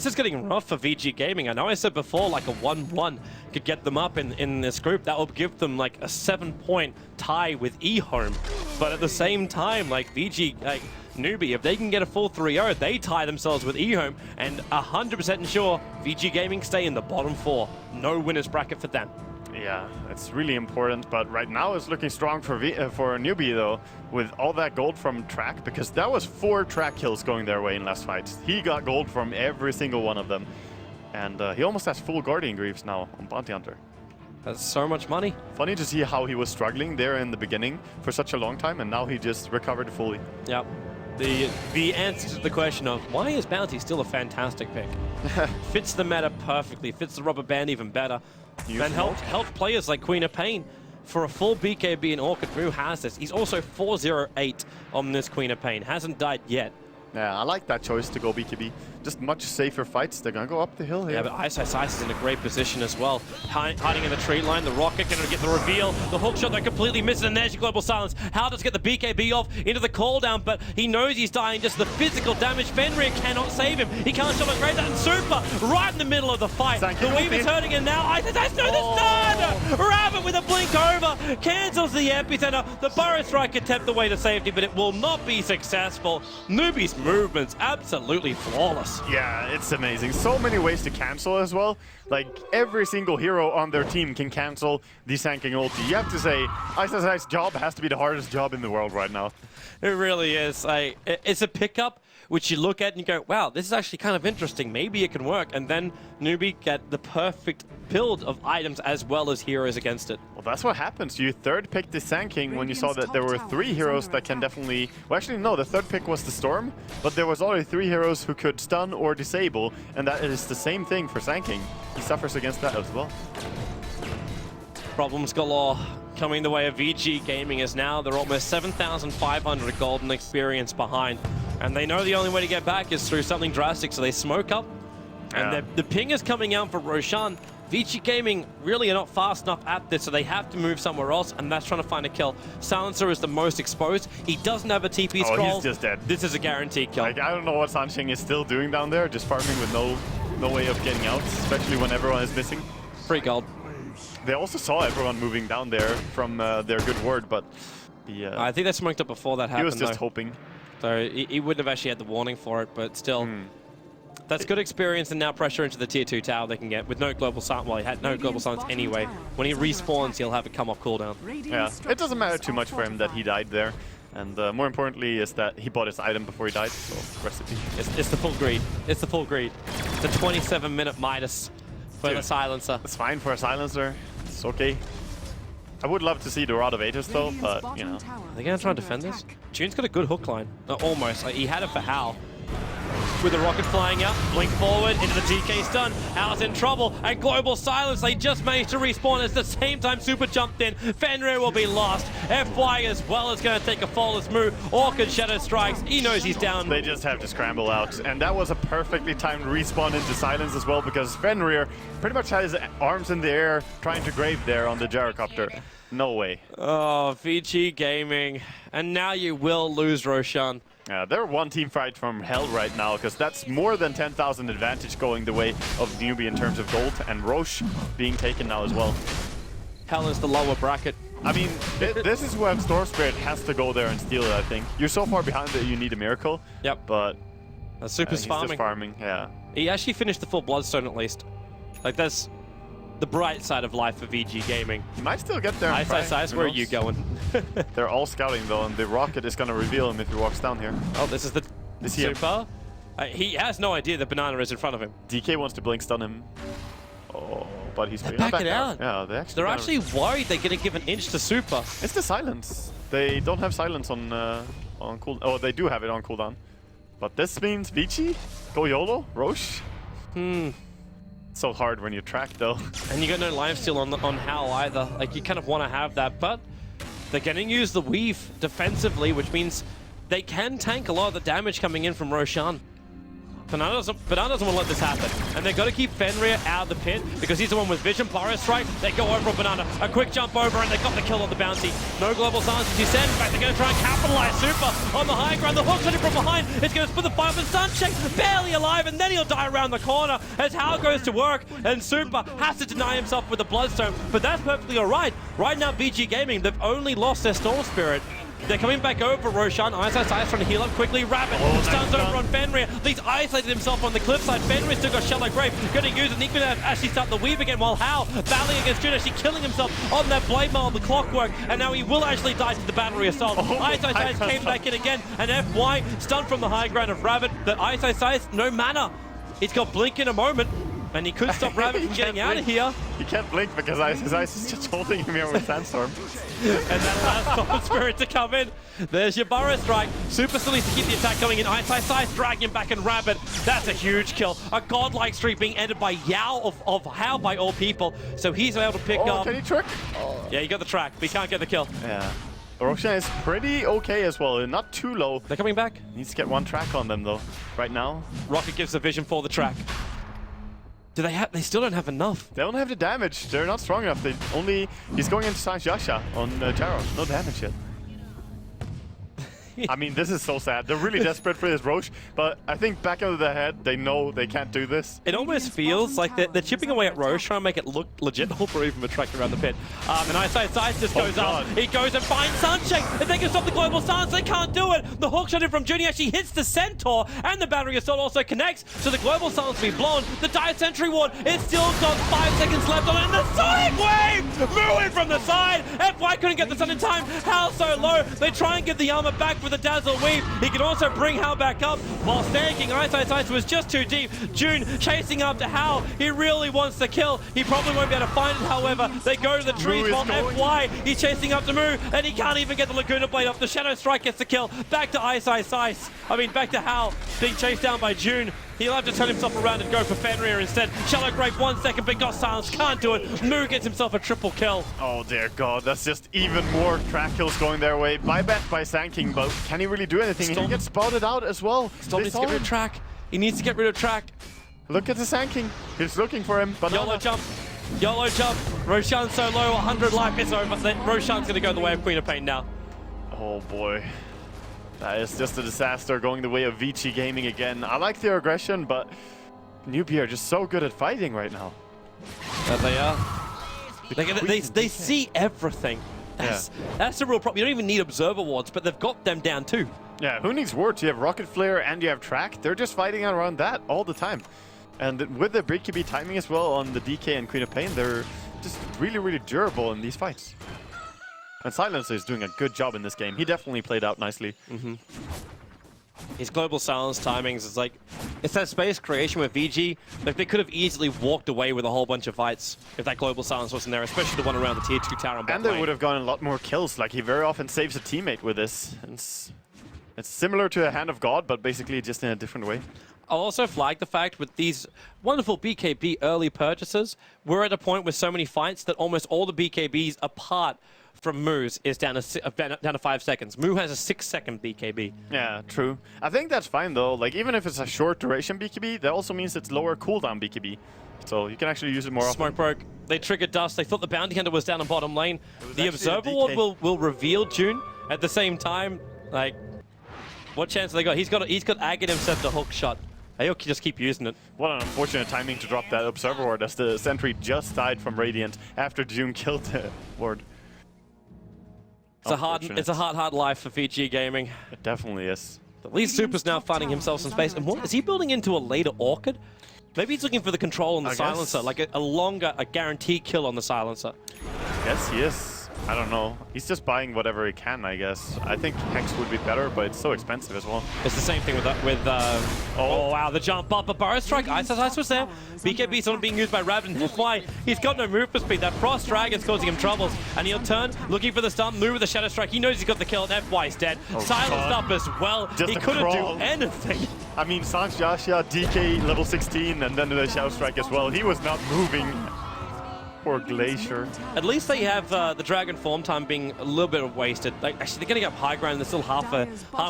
Speaker 2: is getting rough for VG Gaming. I know I said before like a 1-1 could get them up in this group. That will give them like a 7-point tie with eHome. But at the same time, like VG, like Newbee, if they can get a full 3-0, they tie themselves with eHome and 100% ensure VG Gaming stay in the bottom 4. No winners bracket for them.
Speaker 1: Yeah, it's really important, but right now it's looking strong for Newbee though, with all that gold from track, because that was 4 track kills going their way in last fight. He got gold from every single one of them, and he almost has full Guardian Greaves now on Bounty Hunter.
Speaker 2: That's so much money.
Speaker 1: Funny to see how he was struggling there in the beginning for such a long time, and now he just recovered fully.
Speaker 2: Yep. The answer to the question of why is Bounty still a fantastic pick? Fits the meta perfectly, fits the rubber band even better, and helped players like Queen of Pain. For a full BKB and Orchid, who has this? He's also 408 on this Queen of Pain. Hasn't died yet.
Speaker 1: Yeah, I like that choice to go BKB. Just much safer fights. They're gonna go up the hill here.
Speaker 2: Yeah, but Ice is in a great position as well. Hiding in the tree line, the rocket gonna get the reveal. The hook shot that completely misses, and there's your global silence. How does get the BKB off into the cooldown, but he knows he's dying. Just the physical damage. Fenrir cannot save him. He can't shove a great that, and Super right in the middle of the fight. The weave is hurting, and now Ice knows the stun! Rabbit with a blink over, cancels the epicenter. The burrow strike attempt the way to safety, but it will not be successful. Newbee's movements absolutely flawless.
Speaker 1: Yeah, it's amazing. So many ways to cancel as well. Like, every single hero on their team can cancel the Sanking ulti. You have to say, Ice's job has to be the hardest job in the world right now.
Speaker 2: It really is. It's a pickup which you look at and you go, wow, this is actually kind of interesting. Maybe it can work. And then Newbee get the perfect build of items as well as heroes against it.
Speaker 1: Well, that's what happens. You third picked the Sanking when you saw that there were 3 heroes that can definitely... Well, actually, no, the third pick was the Storm, but there was already 3 heroes who could stun or disable, and that is the same thing for Sanking. He suffers against that as well.
Speaker 2: Problems galore coming the way of Vici Gaming as now they're almost 7,500 golden experience behind. And they know the only way to get back is through something drastic, so they smoke up. And the ping is coming out for Roshan. Vici Gaming really are not fast enough at this, so they have to move somewhere else, and that's trying to find a kill. Silencer is the most exposed. He doesn't have a TP scroll.
Speaker 1: Oh, he's just dead.
Speaker 2: This is a guaranteed kill.
Speaker 1: Like, I don't know what Sansheng is still doing down there, just farming with no way of getting out, especially when everyone is missing.
Speaker 2: Free gold.
Speaker 1: They also saw everyone moving down there from their good word, but...
Speaker 2: I think they smoked up before that happened.
Speaker 1: He was just hoping.
Speaker 2: So he wouldn't have actually had the warning for it, but still. That's good experience, and now pressure into the tier 2 tower they can get with no global silence. Well, he had no global silence anyway. When he respawns, he'll have it come off cooldown.
Speaker 1: Yeah, it doesn't matter too much for him that he died there. And more importantly is that he bought his item before he died, so recipe.
Speaker 2: It's the full greed. It's the full greed. It's a 27-minute Midas for the Silencer.
Speaker 1: It's fine for a Silencer. It's okay. I would love to see the Rod of Aegis though, but, you know.
Speaker 2: Are they going to try and defend this? June's got a good hook line. Almost. Like, he had it for Hal. With the rocket flying out, blink forward into the TK stun. Hal's in trouble, and global silence. They just managed to respawn at the same time Super jumped in. Fenrir will be lost. FY as well is going to take a flawless move. Orchid Shadow strikes. He knows he's down.
Speaker 1: They just have to scramble out, and that was a perfectly timed respawn into silence as well, because Fenrir pretty much had his arms in the air trying to grave there on the gyrocopter. No way.
Speaker 2: Oh, Vici Gaming. And now you will lose Roshan.
Speaker 1: They're one team fight from hell right now, because that's more than 10,000 advantage going the way of Newbee in terms of gold, and Roche being taken now as well.
Speaker 2: Hell is the lower bracket.
Speaker 1: I mean, this is when Storm Spirit has to go there and steal it, I think. You're so far behind that you need a miracle.
Speaker 2: Yep.
Speaker 1: But
Speaker 2: Super's
Speaker 1: he's
Speaker 2: farming.
Speaker 1: Just farming, yeah.
Speaker 2: He actually finished the full Bloodstone at least. Like, that's the bright side of life for Vici Gaming.
Speaker 1: He might still get there.
Speaker 2: Ice, where are you going?
Speaker 1: They're all scouting though, and the rocket is going to reveal him if he walks down here.
Speaker 2: Oh, this is the Super. He has no idea that Banana is in front of him.
Speaker 1: DK wants to blink stun him. Oh, but he's
Speaker 2: back it out.
Speaker 1: Yeah,
Speaker 2: they're actually worried they're going to give an inch to Super.
Speaker 1: It's the silence. They don't have silence on cooldown. Oh, they do have it on cooldown. But this means Vici, go YOLO, Roche. So hard when you track though. And
Speaker 2: you got no lifesteal on Hal either. Like, you kind of want to have that, but they're going to use the weave defensively, which means they can tank a lot of the damage coming in from Roshan. Banana doesn't want to let this happen. And they've got to keep Fenrir out of the pit because he's the one with vision. Burrow strike, they go over on Banana. A quick jump over and they got the kill on the bounty. No global silence as you said. In fact, they're going to try and capitalize. Super on the high ground. The hook's hitting from behind. It's going to split the fire, but Suncheck barely alive, and then he'll die around the corner as Hal goes to work, and Super has to deny himself with the Bloodstone. But that's perfectly all right. Right now, Vici Gaming, they've only lost their Storm Spirit. They're coming back over Roshan. Ice trying to heal up quickly. Rabbit stuns over on Fenrir. He's isolated himself on the cliffside. Fenrir still got Shallow Grave. Going to use it. He's going to actually start the weave again while Hal battling against June, actually killing himself on that blade mail, the clockwork. And now he will actually die to the battery assault. Ice came back in again. And FY stunned from the high ground of Rabbit. But Ice, no mana. He's got Blink in a moment. And he could stop Rabbit from getting out of here.
Speaker 1: He can't blink because Ice is just holding him here with Sandstorm.
Speaker 2: And that allows Storm Spirit to come in. There's your Burrow Strike. Super still needs to keep the attack going in. Ice, drag him back, and Rabbit. That's a huge kill. A godlike streak being ended by Yao of How by all people. So he's able to pick up.
Speaker 1: Can he trick?
Speaker 2: Yeah, he got the track, but he can't get the kill.
Speaker 1: Yeah. Roshan is pretty okay as well, not too low.
Speaker 2: They're coming back.
Speaker 1: Needs to get one track on them though, right now.
Speaker 2: Rocket gives the vision for the track. Do they have? They still don't have enough.
Speaker 1: They don't have the damage. They're not strong enough. He's going into Sans Yasha on Jaro. No damage yet. I mean, this is so sad. They're really desperate for this Roche, but I think back of the head, they know they can't do this.
Speaker 2: It almost feels like they're chipping away at Roche, trying to make it look legit, or even attract around the pit. And Ice just goes up. He goes and finds Sunshake. If they can stop the global stance, they can't do it. The hook shot in from Juni actually hits the Centaur, and the battery assault also connects, so the global stance will be blown. The Dire Sentry Ward, it's still got 5 seconds left on it, and the Sonic Wave! Moving from the side! FY couldn't get the sun in time. Hal so low. They try and give the armor back for the Dazzle Weave. He can also bring Hal back up while stanking. Ice was just too deep. June chasing after Hal. He really wants the kill. He probably won't be able to find it, however. They go to the trees while FY, he's chasing up to Moo, and he can't even get the Laguna Blade off. The Shadow Strike gets the kill. Back to Ice. I mean, back to Hal, being chased down by June. He'll have to turn himself around and go for PanDarea instead. Shallow Grave 1 second, but got silence. Can't do it. Moo gets himself a triple kill.
Speaker 1: Oh dear God, that's just even more track kills going their way. Buyback by Sandking, but can he really do anything? He gets spotted out as well.
Speaker 2: Storm needs to get rid of track. He needs to get rid of track.
Speaker 1: Look at the Sandking. He's looking for him.
Speaker 2: YOLO jump. YOLO jump. Roshan so low, 100 life. It's over. Roshan's going to go the way of Queen of Pain now.
Speaker 1: Oh boy. That is just a disaster going the way of Vici Gaming again. I like their aggression, but Newbee are just so good at fighting right now.
Speaker 2: They are. They see everything. That's the real problem. You don't even need observer wards, but they've got them down too.
Speaker 1: Yeah, who needs wards? You have Rocket Flare and you have Track. They're just fighting around that all the time. And with the BKB timing as well on the DK and Queen of Pain, they're just really, really durable in these fights. And Silencer is doing a good job in this game. He definitely played out nicely.
Speaker 2: His global silence timings is like, it's that space creation with VG. Like, they could have easily walked away with a whole bunch of fights if that global silence wasn't there, especially the one around the tier 2 tower on bot
Speaker 1: And they
Speaker 2: lane.
Speaker 1: would have gotten a lot more kills. Like, he very often saves a teammate with this. It's similar to a Hand of God, but basically just in a different way.
Speaker 2: I'll also flag the fact with these wonderful BKB early purchases, we're at a point with so many fights that almost all the BKBs apart from Moo's is down to 5 seconds. Moo has a 6-second BKB.
Speaker 1: Yeah, true. I think that's fine though. Like, even if it's a short duration BKB, that also means it's lower cooldown BKB. So you can actually use it more often.
Speaker 2: Smoke broke. They triggered Dust. They thought the Bounty Hunter was down in bottom lane. The Observer Ward will reveal June at the same time. Like, what chance have they got? He's got Agate himself the hook shot. He'll just keep using it.
Speaker 1: What an unfortunate timing to drop that Observer Ward as the sentry just died from Radiant after June killed the ward.
Speaker 2: It's a hard life for Vici Gaming.
Speaker 1: It definitely is.
Speaker 2: At least Super's now finding himself some space. And what is he building into a later Orchid? Maybe he's looking for the control on the silencer, like a guaranteed kill on the silencer.
Speaker 1: Yes, he is. I don't know. He's just buying whatever he can, I guess. I think Hex would be better, but it's so expensive as well.
Speaker 2: It's the same thing with oh wow, the jump up, but Burrow Strike, Ice was there. BKB's not being used by Rabbit, and that's why he's got no move for speed. That Frost Dragon's causing him troubles, and he'll turn, looking for the stun, move with the Shadow Strike. He knows he's got the kill, and FY's dead. Silenced up as well. He couldn't do anything.
Speaker 1: I mean, Sans Yasha, DK level 16, and then the Shadow Strike as well. He was not moving. Poor Glacier.
Speaker 2: At least they have the Dragon form time being a little bit wasted. Like, actually, they're going to get up high ground. There's still half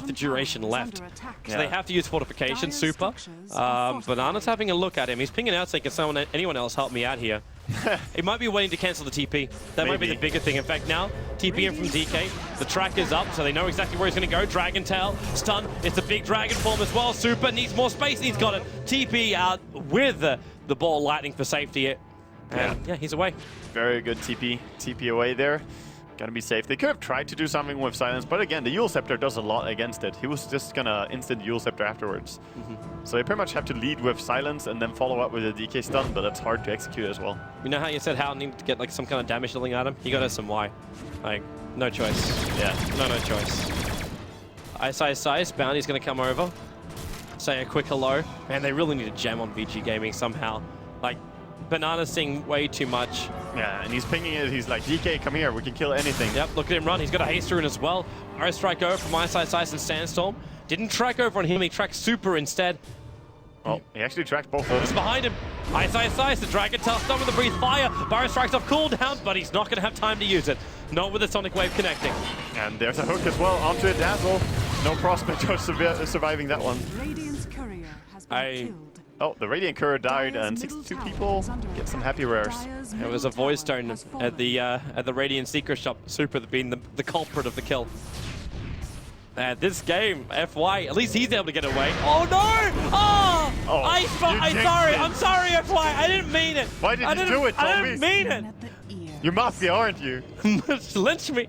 Speaker 2: the duration left. So they have to use Fortification Super. Banana's having a look at him. He's pinging out saying, can anyone else help me out here? He might be waiting to cancel the TP. That might be the bigger thing. In fact, now, TP in from DK. The track is up, so they know exactly where he's going to go. Dragon Tail, stun. It's a big Dragon form as well. Super needs more space. He's got it. TP out with the ball lightning for safety. And yeah, he's away.
Speaker 1: Very good TP away there. Gotta be safe. They could have tried to do something with Silence, but again, the Eul Scepter does a lot against it. He was just gonna instant Eul Scepter afterwards. So they pretty much have to lead with Silence and then follow up with a DK stun, but that's hard to execute as well.
Speaker 2: You know how you said Hal needed to get like some kind of damage dealing at him? He got SMY. Like, no choice. Yeah, no choice. Ice, Bounty's gonna come over. Say a quick hello. Man, they really need a gem on Vici Gaming somehow. Like, Banana's seeing way too much.
Speaker 1: Yeah, and he's pinging it. He's like, DK, come here. We can kill anything.
Speaker 2: Yep, look at him run. He's got a haste rune as well. Air Strike over from Ice and Sandstorm. Didn't track over on him. He tracked Super instead.
Speaker 1: Oh, he actually tracked both of them.
Speaker 2: It's behind him. Ice. The Dragon Tusk done with the Breathe Fire. Barrow Strike's off cooldown, but he's not going to have time to use it. Not with the Sonic Wave connecting.
Speaker 1: And there's a hook as well onto a Dazzle. No prospect of surviving that one.
Speaker 3: Radiant's courier has been killed.
Speaker 1: Oh, the Radiant Courier died, and 62 people get some happy rares.
Speaker 2: It was a Void Stone at the Radiant Secret Shop. Super being the culprit of the kill. And this game, FY, at least he's able to get away. Oh no! Oh! I'm sorry, FY. I didn't mean it.
Speaker 1: Why did you do it, Tommy?
Speaker 2: I didn't mean it.
Speaker 1: You're Mafia, aren't you?
Speaker 2: Lynch me.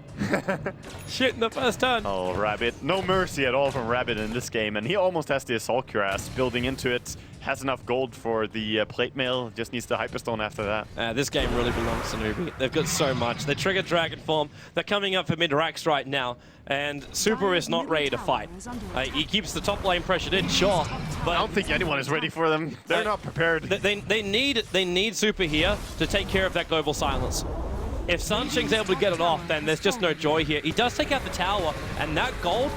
Speaker 2: Shit in the first turn.
Speaker 1: Oh, Rabbit. No mercy at all from Rabbit in this game, and he almost has the Assault Cuirass building into it. Has enough gold for the plate mail, just needs the Hyperstone after that.
Speaker 2: This game really belongs to Newbee. They've got so much. They triggered Dragon Form. They're coming up for mid-racks right now, and Super is not ready to fight. He keeps the top lane pressured in, sure, but
Speaker 1: I don't think anyone is ready for them. They're not prepared.
Speaker 2: They need Super here to take care of that global silence. If Sunshing's able to get it off, then there's just no joy here. He does take out the tower, and that gold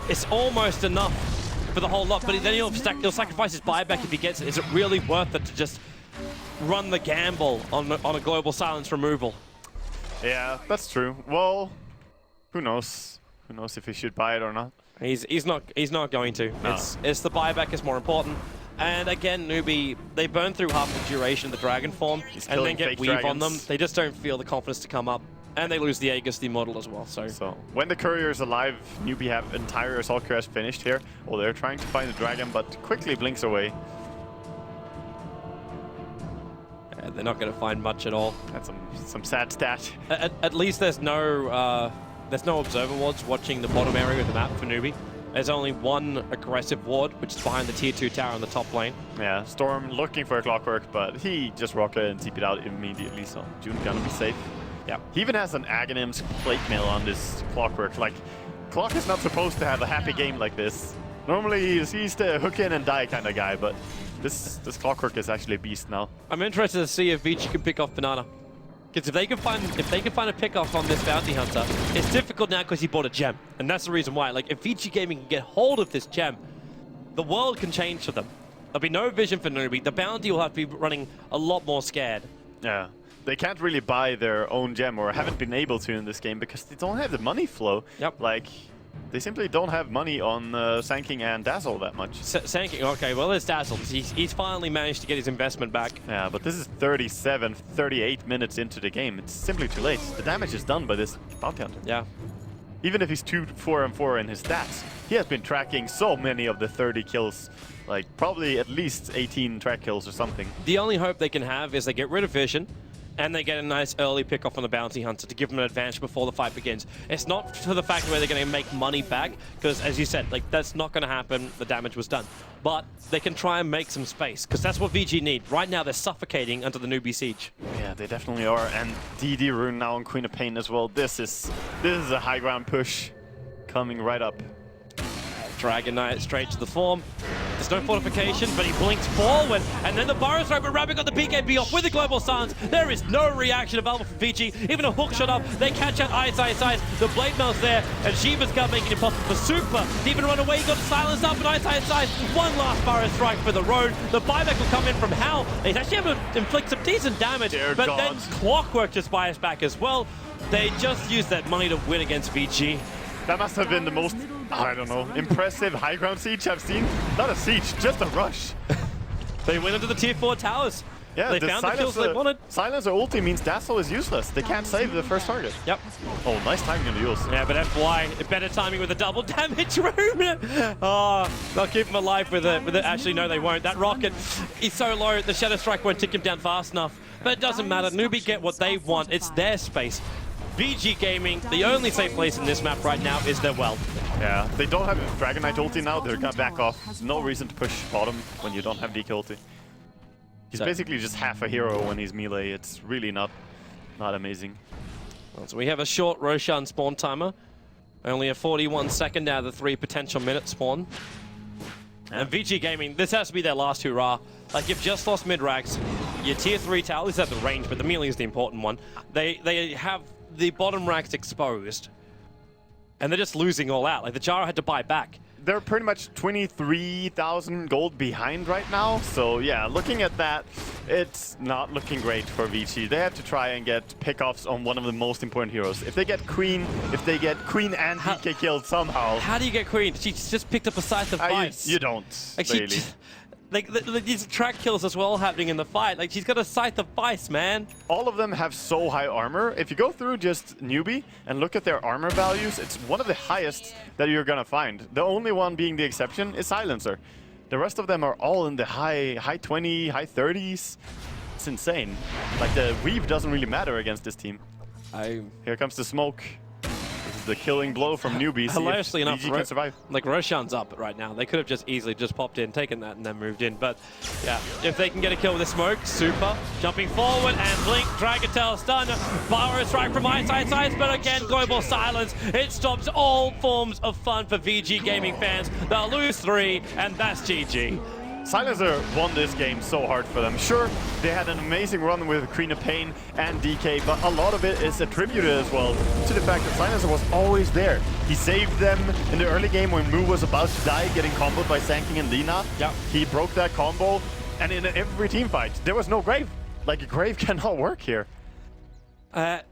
Speaker 2: is almost enough for the whole lot, but then he'll sacrifice his buyback if he gets it. Is it really worth it to just run the gamble on a global silence removal?
Speaker 1: Yeah, that's true. Well, who knows? Who knows if he should buy it or not?
Speaker 2: He's not going to. No. It's the buyback is more important. And again, Newbee, they burn through half the duration of the Dragon Form and then get Weave on them. They just don't feel the confidence to come up. And they lose the Aegis model as well. So
Speaker 1: when the Courier is alive, Newbee have entire Assault Cuirass finished here. Oh, they're trying to find the Dragon, but quickly blinks away.
Speaker 2: They're not going to find much at all.
Speaker 1: That's some sad stat.
Speaker 2: At least there's no observer wards watching the bottom area of the map for Newbee. There's only one aggressive ward, which is behind the tier 2 tower on the top lane. Yeah, Storm looking for a Clockwork, but he just rocketed and TP'd out immediately, so June gonna be safe. Yeah, he even has an Aghanim's plate mail on this Clockwork. Like, Clock is not supposed to have a happy game like this. Normally he's the hook in and die kind of guy, but this Clockwork is actually a beast now. I'm interested to see if Vici can pick off Banana. Because if they can find a pick-off on this Bounty Hunter, it's difficult now because he bought a gem. And that's the reason why. Like, if Vici Gaming can get hold of this gem, the world can change for them. There'll be no vision for Newbee. The Bounty will have to be running a lot more scared. Yeah. They can't really buy their own gem, or haven't been able to in this game, because they don't have the money flow. Yep. Like, they simply don't have money on Sanking and Dazzle that much. Sanking, okay, well, there's Dazzle. He's finally managed to get his investment back. Yeah, but this is 37, 38 minutes into the game. It's simply too late. The damage is done by this Bounty Hunter. Yeah. Even if he's 2-4-4 in his stats, he has been tracking so many of the 30 kills. Like, probably at least 18 track kills or something. The only hope they can have is they get rid of Vision, and they get a nice early pick-off on the Bounty Hunter to give them an advantage before the fight begins. It's not for the fact where they're going to make money back, because as you said, like, that's not going to happen. The damage was done. But they can try and make some space, because that's what VG need. Right now, they're suffocating under the Newbee siege. Yeah, they definitely are. And DD Rune now on Queen of Pain as well. This is a high ground push coming right up. Dragon Knight straight to the form. There's no fortification, but he blinks forward. And then the Burrow Strike, but Rabbit got the BKB off with the Global Silence. There is no reaction available from Vici. Even a hook shot up. They catch out Ice. The Blade Mail's there, and Shiva's got making it possible for Super to even run away. He got Silence up, and Ice. One last Burrow Strike for the road. The buyback will come in from Hal. He's actually able to inflict some decent damage, but then Clockwork just buys back as well. They just used that money to win against Vici. That must have been the most, I don't know, impressive high ground siege I've seen. Not a siege, just a rush. They went into the tier 4 towers. Yeah, they found the kills they wanted. Silence or ulti means Dazzle is useless. They can't save the first target. Yep. Oh, nice timing on the use. Yeah, but FY, better timing with a double damage rune. Oh, they'll keep him alive with it. Actually, no, they won't. That rocket is so low, the Shadow Strike won't tick him down fast enough. But it doesn't matter. Newbee get what they want. It's their space. Vici Gaming, the only safe place in this map right now is their well. Yeah, they don't have a Dragon Knight ulti now. They're gonna back off. There's no reason to push bottom when you don't have DK ulti. He's basically just half a hero when he's melee. It's really not amazing. Well, so we have a short Roshan spawn timer. Only a 41 second out of the 3 potential minute spawn. And Vici Gaming, this has to be their last hurrah. Like, you've just lost mid-racks. Your tier 3 tower, this is at the range, but the melee is the important one. They have the bottom racks exposed. And they're just losing all out. Like, the Jaro had to buy back.
Speaker 1: They're pretty much 23,000 gold behind right now. So yeah, looking at that, it's not looking great for Vici. They have to try and get pickoffs on one of the most important heroes. If they get Queen, and DK killed somehow.
Speaker 2: How do you get Queen? She just picked up a Scythe of Vice.
Speaker 1: You don't,
Speaker 2: like
Speaker 1: really.
Speaker 2: Like, these track kills as well happening in the fight. Like, she's got a Scythe of Vice, man.
Speaker 1: All of them have so high armor. If you go through just Newbee and look at their armor values, it's one of the highest that you're gonna find. The only one being the exception is Silencer. The rest of them are all in the high 20, high 30s. It's insane. Like, the weave doesn't really matter against this team. Here comes the smoke. The killing blow from Newbee.
Speaker 2: Hilariously enough,
Speaker 1: can survive.
Speaker 2: Like, Roshan's up right now. They could have just easily just popped in, taken that, and then moved in. But yeah, if they can get a kill with the smoke, super. Jumping forward and blink, Dragatel stun, Power strike from eyesight sides, but again, global silence. It stops all forms of fun for Vici Gaming fans. They'll lose 3, and that's GG.
Speaker 1: Silencer won this game so hard for them. Sure, they had an amazing run with Queen of Pain and DK, but a lot of it is attributed as well to the fact that Silencer was always there. He saved them in the early game when Mu was about to die, getting comboed by Sanking and Lina.
Speaker 2: Yeah.
Speaker 1: He broke that combo, and in every team fight, there was no Grave. Like, a Grave cannot work here.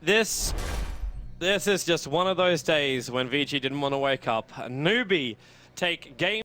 Speaker 2: This is just one of those days when Vici didn't want to wake up. Newbee take game